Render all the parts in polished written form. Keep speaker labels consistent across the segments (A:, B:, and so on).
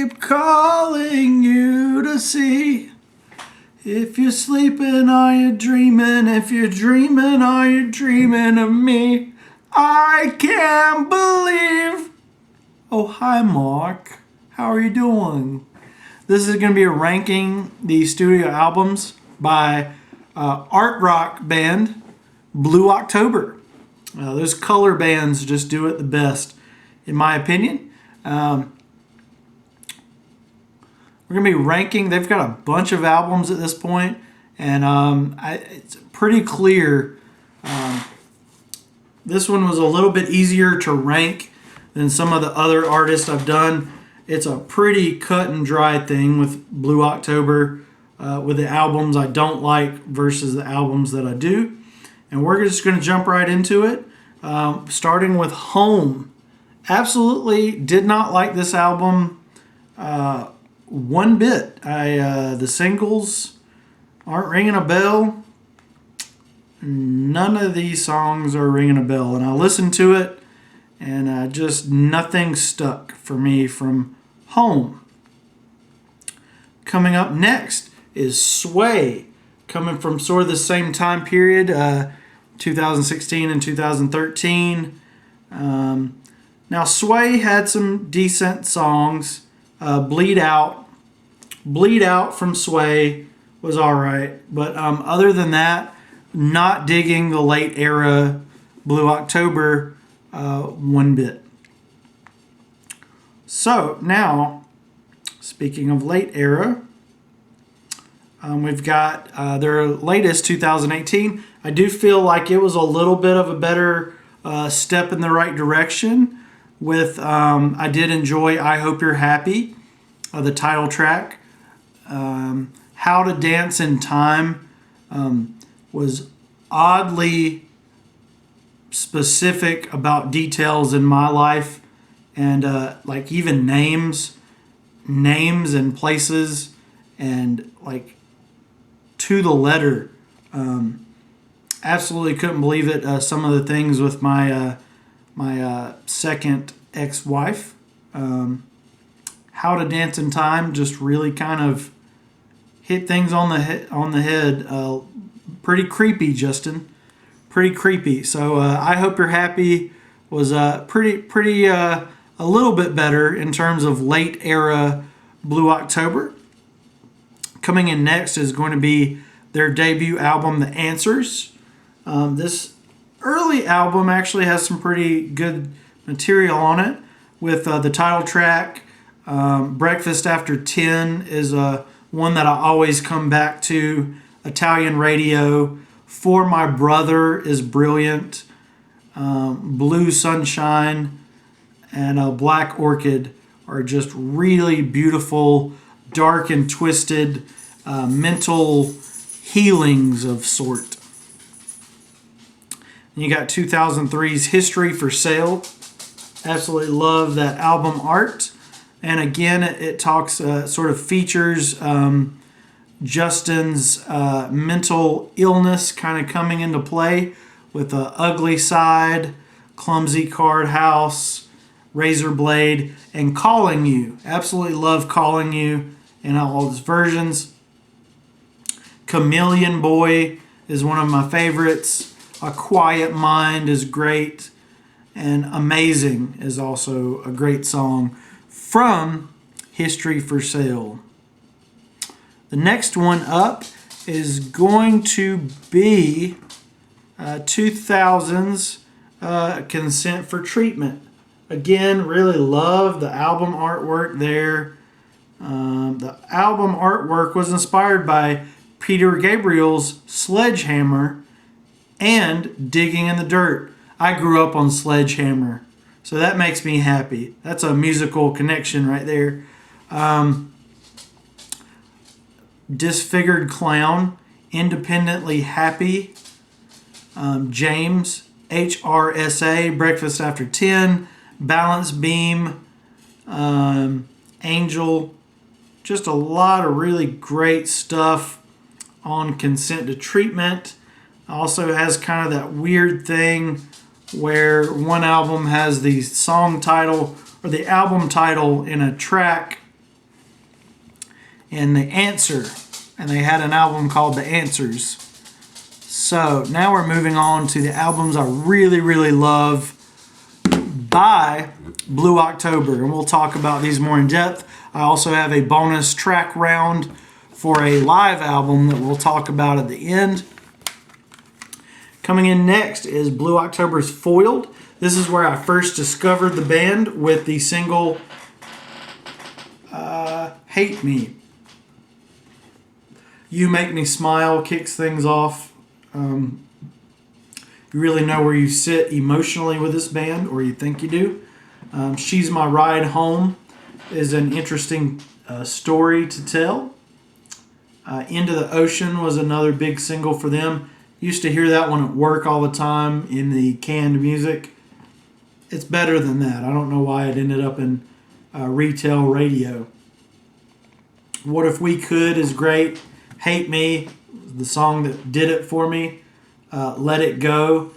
A: keep calling you to see. If you're sleeping, are you dreaming? If you're dreaming, are you dreaming of me? I can't believe. Oh, hi, Mark. How are you doing? This is going to be ranking the studio albums by art rock band Blue October. Those color bands just do it the best, in my opinion. We're going to be ranking. They've got a bunch of albums at this point, and it's pretty clear. This one was a little bit easier to rank than some of the other artists I've done. It's a pretty cut and dry thing with Blue October, with the albums I don't like versus the albums that I do. And we're just going to jump right into it, starting with Home. Absolutely did not like this album one bit. The singles aren't ringing a bell. None of these songs are ringing a bell. And I listened to it, and just nothing stuck for me from Home. Coming up next is Sway, coming from sort of the same time period, 2016 and 2013. Now, Sway had some decent songs. Bleed Out from Sway was all right. But other than that, not digging the late era Blue October one bit. So now, speaking of late era, we've got their latest 2018. I do feel like it was a little bit of a better step in the right direction with, I did enjoy I Hope You're Happy, the title track. How to Dance in Time was oddly specific about details in my life, and like even names and places, and like to the letter. Absolutely couldn't believe it. Some of the things with my second ex-wife. How to Dance in Time just really kind of hit things on the head. Pretty creepy, Justin. Pretty creepy. So I Hope You're Happy was pretty a little bit better in terms of late era Blue October. Coming in next is going to be their debut album, The Answers. This early album actually has some pretty good material on it, with the title track, Breakfast After 10 is one that I always come back to. Italian Radio, For My Brother is brilliant. Blue Sunshine and Black Orchid are just really beautiful, dark and twisted, mental healings of sort. And you got 2003's History for Sale. Absolutely love that album art. And again, it talks, sort of features Justin's mental illness kind of coming into play with the Ugly Side, Clumsy Card House, Razor Blade, and Calling You. Absolutely love Calling You in all its versions. Chameleon Boy is one of my favorites. A Quiet Mind is great. And Amazing is also a great song from History for Sale. The next one up is going to be 2000's Consent for Treatment. Again, really love the album artwork there. The album artwork was inspired by Peter Gabriel's Sledgehammer and Digging in the Dirt. I grew up on Sledgehammer, so that makes me happy. That's a musical connection right there. Disfigured Clown, Independently Happy, James, HRSA, Breakfast After 10, Balance Beam, Angel. Just a lot of really great stuff on Consent to Treatment. Also has kind of that weird thing where one album has the song title or the album title in a track in The Answer, and they had an album called The Answers. So now we're moving on to the albums I really, really love by Blue October, and we'll talk about these more in depth. I also have a bonus track round for a live album that we'll talk about at the end. Coming in next is Blue October's Foiled. This is where I first discovered the band with the single Hate Me. You Make Me Smile kicks things off. You really know where you sit emotionally with this band, or you think you do. She's My Ride Home is an interesting story to tell. Into the Ocean was another big single for them. Used to hear that one at work all the time in the canned music. It's better than that. I don't know why it ended up in retail radio. What If We Could is great. Hate Me, the song that did it for me. Let It Go.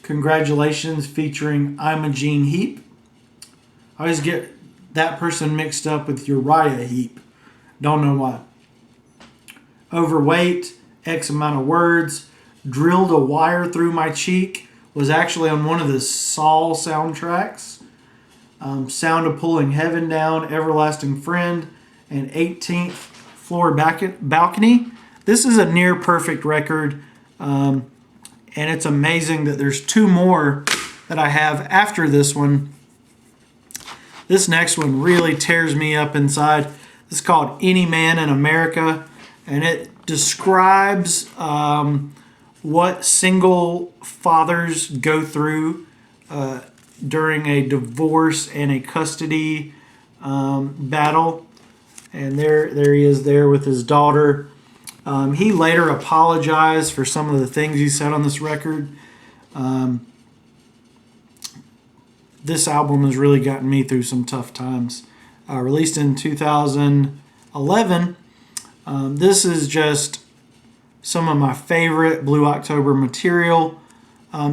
A: Congratulations, featuring Imogen Heap. I always get that person mixed up with Uriah Heep. Don't know why. Overweight, X Amount of Words. Drilled a Wire Through My Cheek was actually on one of the Saul soundtracks. Sound of Pulling Heaven Down, Everlasting Friend, and 18th Floor Balcony. This is a near perfect record, and it's amazing that there's two more that I have after this one. This next one really tears me up inside. It's called Any Man in America, and it describes what single fathers go through during a divorce and a custody battle. And there he is there with his daughter. He later apologized for some of the things he said on this record. This album has really gotten me through some tough times. Released in 2011. This is just some of my favorite Blue October material.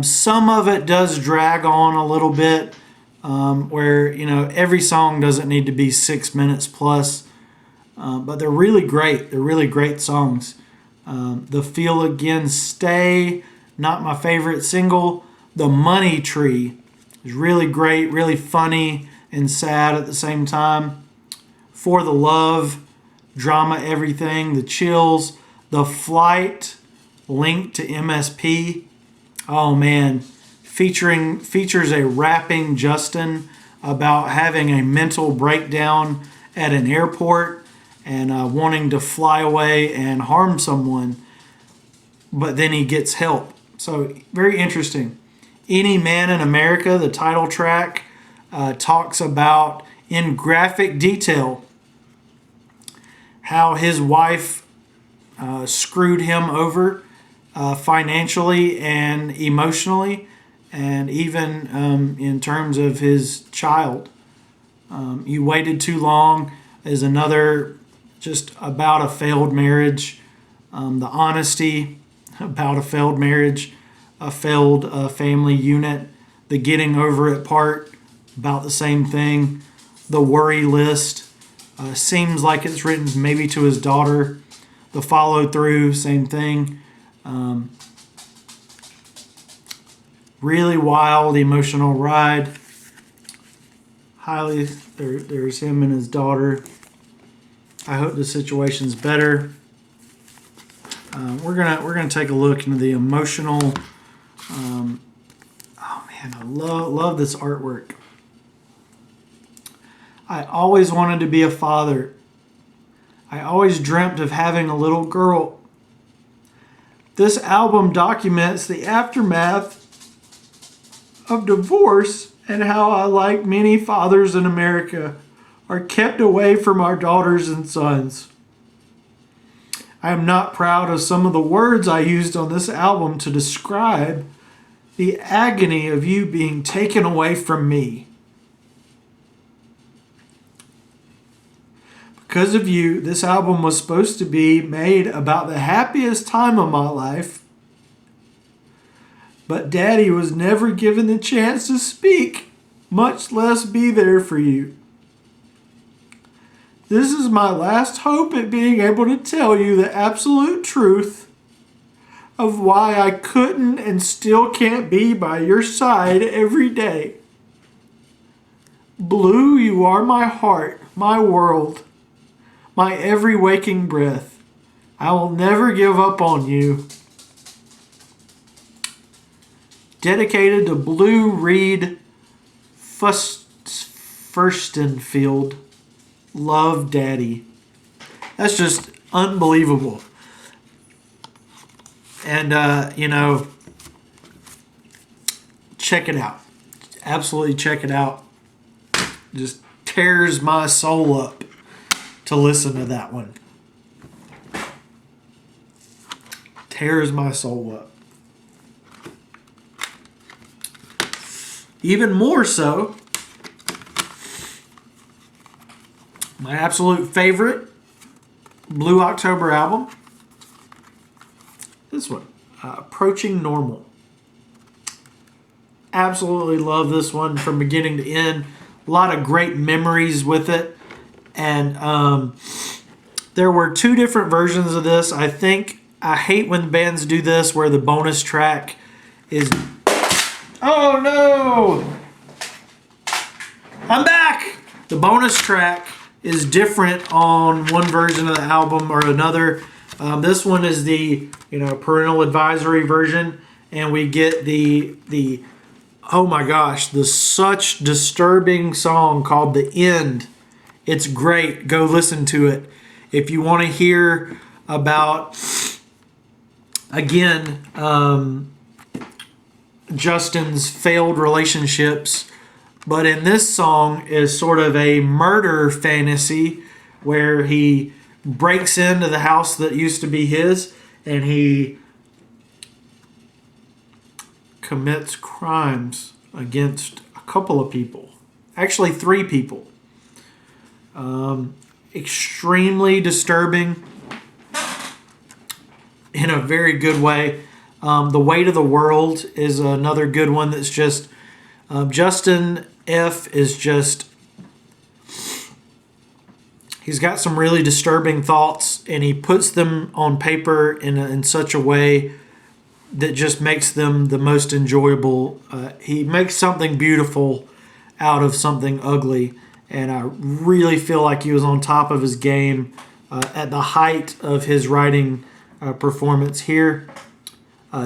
A: Some of it does drag on a little bit, where every song doesn't need to be 6 minutes plus, but they're really great. They're really great songs. The Feel Again Stay, not my favorite single. The Money Tree is really great, really funny and sad at the same time. For the Love, Drama Everything, The Chills, The Flight, Linked to MSP. Oh man, features a rapping Justin about having a mental breakdown at an airport and wanting to fly away and harm someone, but then he gets help. So very interesting. Any Man in America, the title track, talks about in graphic detail how his wife screwed him over financially and emotionally, and even in terms of his child. You Waited Too Long is another, just about a failed marriage. The Honesty, about a failed marriage, a failed family unit. The Getting Over It part, about the same thing. The Worry List, seems like it's written maybe to his daughter. The Follow Through, same thing. Really wild, emotional ride. Highly, there's him and his daughter. I hope the situation's better. We're gonna take a look into the emotional. Oh man, I love this artwork. I always wanted to be a father. I always dreamt of having a little girl. This album documents the aftermath of divorce and how I, like many fathers in America, are kept away from our daughters and sons. I am not proud of some of the words I used on this album to describe the agony of you being taken away from me. Because of you, this album was supposed to be made about the happiest time of my life, but Daddy was never given the chance to speak, much less be there for you. This is my last hope at being able to tell you the absolute truth of why I couldn't and still can't be by your side every day. Blue, you are my heart, my world, my every waking breath. I will never give up on you. Dedicated to Blue Reed Furstenfield. Love, Daddy. That's just unbelievable. And, check it out. Absolutely check it out. Just tears my soul up to listen to that one. Tears my soul up. Even more so, my absolute favorite Blue October album, this one, Approaching Normal. Absolutely love this one from beginning to end. A lot of great memories with it. And there were two different versions of this. I hate when bands do this where the bonus track is... Oh no! I'm back! The bonus track is different on one version of the album or another. This one is the parental advisory version, and we get the oh my gosh, the such disturbing song called The End. It's great. Go listen to it. If you want to hear about, again, Justin's failed relationships, but in this song is sort of a murder fantasy where he breaks into the house that used to be his and he commits crimes against a couple of people. Actually, 3 people. Extremely disturbing in a very good way. The Weight of the World is another good one that's just... Justin F. is just... He's got some really disturbing thoughts, and he puts them on paper in such a way that just makes them the most enjoyable. He makes something beautiful out of something ugly, and I really feel like he was on top of his game at the height of his writing performance here.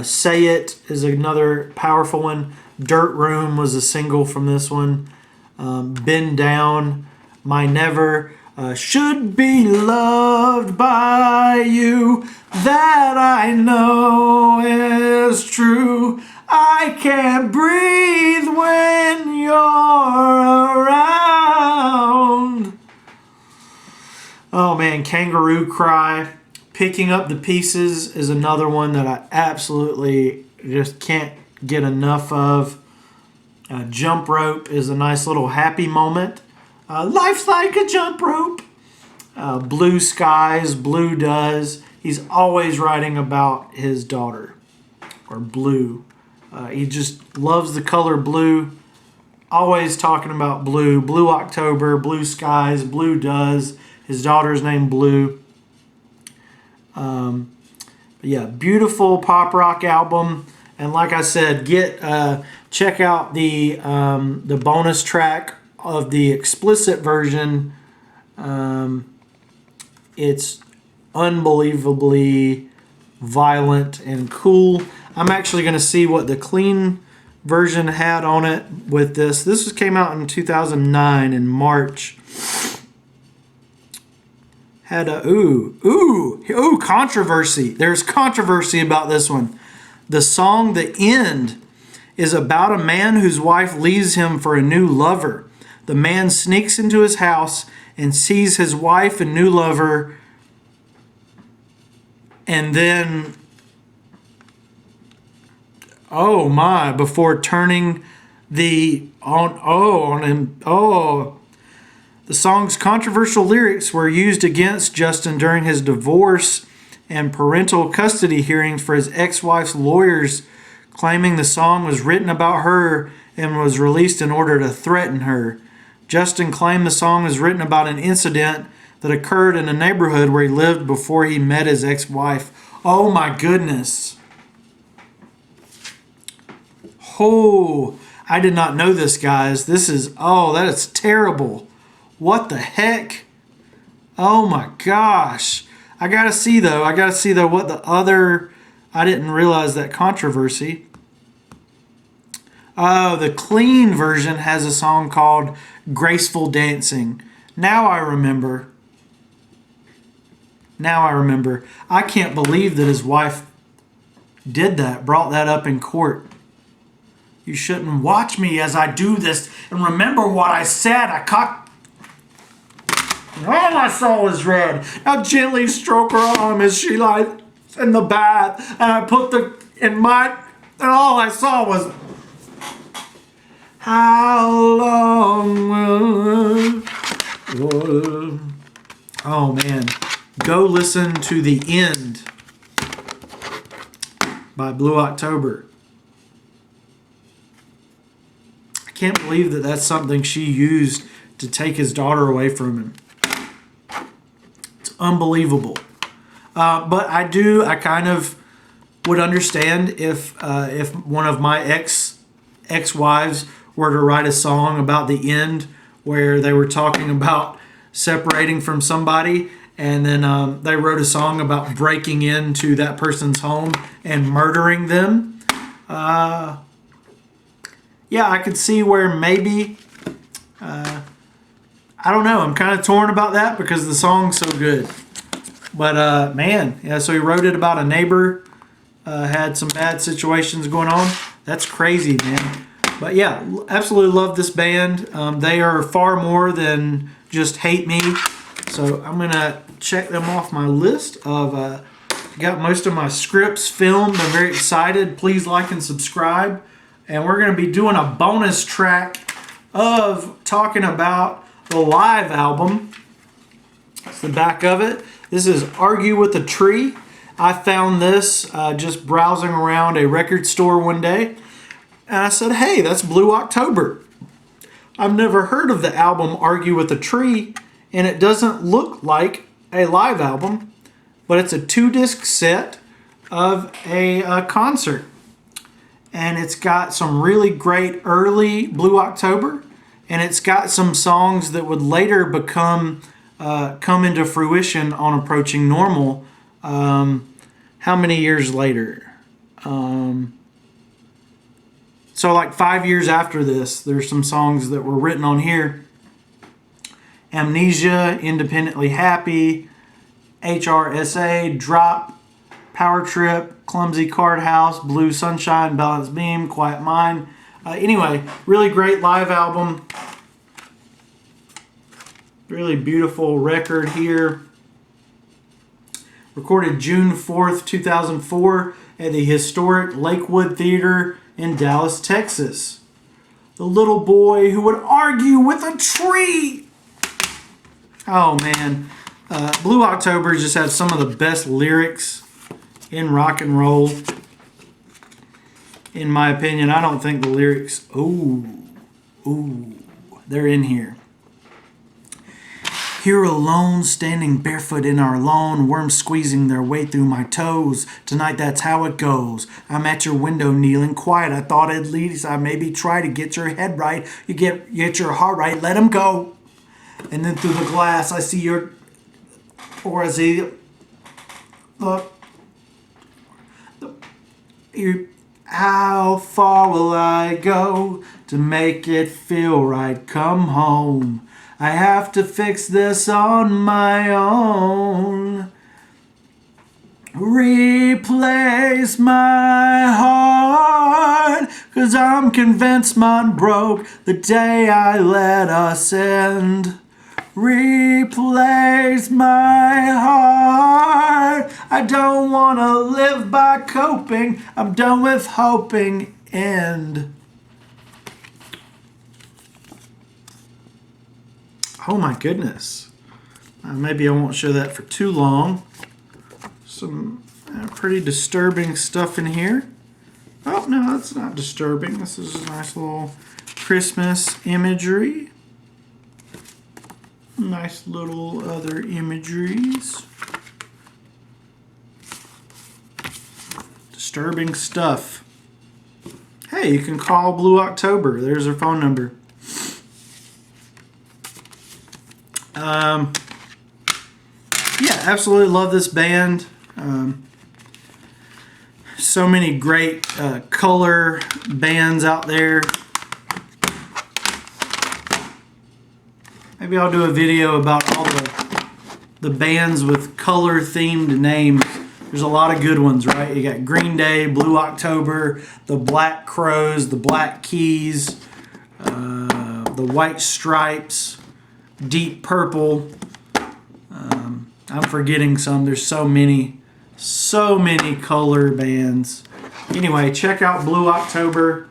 A: Say It is another powerful one. Dirt Room was a single from this one. Bend Down, My Never, Should Be Loved by You, That I Know Is True. I can't breathe when you're around. Oh man, Kangaroo Cry. Picking Up the Pieces is another one that I absolutely just can't get enough of. Jump Rope is a nice little happy moment. Life's like a jump rope. Blue Skies, Blue Does. He's always writing about his daughter, or blue. He just loves the color blue. Always talking about blue. Blue October, Blue Skies, Blue Does. His daughter's named Blue. Yeah, beautiful pop rock album. And like I said, check out the bonus track of the explicit version. It's unbelievably violent and cool. I'm actually going to see what the clean version had on it with this. This came out in 2009 in March. Had a controversy. There's controversy about this one. The song The End is about a man whose wife leaves him for a new lover. The man sneaks into his house and sees his wife and new lover, and then before turning on him. The song's controversial lyrics were used against Justin during his divorce and parental custody hearings for his ex-wife's lawyers, claiming the song was written about her and was released in order to threaten her. Justin claimed the song was written about an incident that occurred in a neighborhood where he lived before he met his ex-wife. Oh my goodness. Oh, I did not know this, guys. That is terrible. What the heck? Oh my gosh. I gotta see though what the other, I didn't realize that controversy. The clean version has a song called Graceful Dancing. Now I remember. I can't believe that his wife did that, brought that up in court. You shouldn't watch me as I do this and remember what I said. All I saw was red. Now gently stroke her arm as she lies in the bath. And I put and all I saw was, how long will... Oh man. Go listen to The End by Blue October. I can't believe that that's something she used to take his daughter away from him. It's unbelievable. But I kind of would understand if one of my ex-wives were to write a song about the end where they were talking about separating from somebody, and then they wrote a song about breaking into that person's home and murdering them. Yeah, I could see where maybe, I don't know, I'm kind of torn about that because the song's so good. But man, yeah, so he wrote it about a neighbor, had some bad situations going on. That's crazy, man. But yeah, absolutely love this band. They are far more than just Hate Me. So I'm going to check them off my list of, got most of my scripts filmed. I'm very excited. Please like and subscribe. And we're going to be doing a bonus track of talking about the live album. That's the back of it. This is Argue with a Tree. I found this just browsing around a record store one day. And I said, hey, that's Blue October. I've never heard of the album Argue with a Tree. And it doesn't look like a live album. But it's a 2-disc set of a concert. And it's got some really great early Blue October, and it's got some songs that would later come into fruition on Approaching Normal. How many years later? So like 5 years after this, there's some songs that were written on here. Amnesia, Independently Happy, HRSA, Drop, Power Trip, Clumsy Card House, Blue Sunshine, Balanced Beam, Quiet Mind. Anyway, really great live album. Really beautiful record here. Recorded June 4th, 2004 at the historic Lakewood Theater in Dallas, Texas. The little boy who would argue with a tree. Oh man. Blue October just has some of the best lyrics in rock and roll. In my opinion, I don't think the lyrics, they're in here. Here alone, standing barefoot in our lawn, worms squeezing their way through my toes. Tonight that's how it goes. I'm at your window kneeling quiet. I thought at least I maybe try to get your head right. You get your heart right, let him go. And then through the glass I see your, or I see, how far will I go to make it feel right? Come home. I have to fix this on my own. Replace my heart, 'cause I'm convinced mine broke the day I let us end. Replace my heart. I don't want to live by coping. I'm done with hoping. End. Oh my goodness. Maybe I won't show that for too long. Some pretty disturbing stuff in here. Oh no, that's not disturbing. This is a nice little Christmas imagery. Nice little other imageries. Disturbing stuff. Hey, you can call Blue October. There's her phone number. Yeah, absolutely love this band. So many great color bands out there. Maybe I'll do a video about all the bands with color themed names. There's a lot of good ones, right? You got Green Day, Blue October, the Black Crowes, the Black Keys, the White Stripes, Deep Purple. I'm forgetting some. There's so many color bands. Anyway, check out Blue October.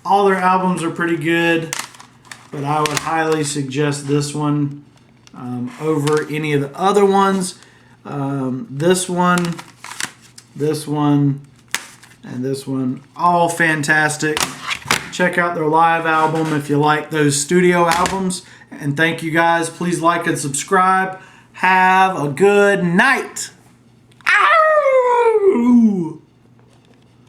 A: All their albums are pretty good, but I would highly suggest this one over any of the other ones. This one, and this one, all fantastic. Check out their live album if you like those studio albums. And thank you guys. Please like and subscribe. Have a good night. Ow!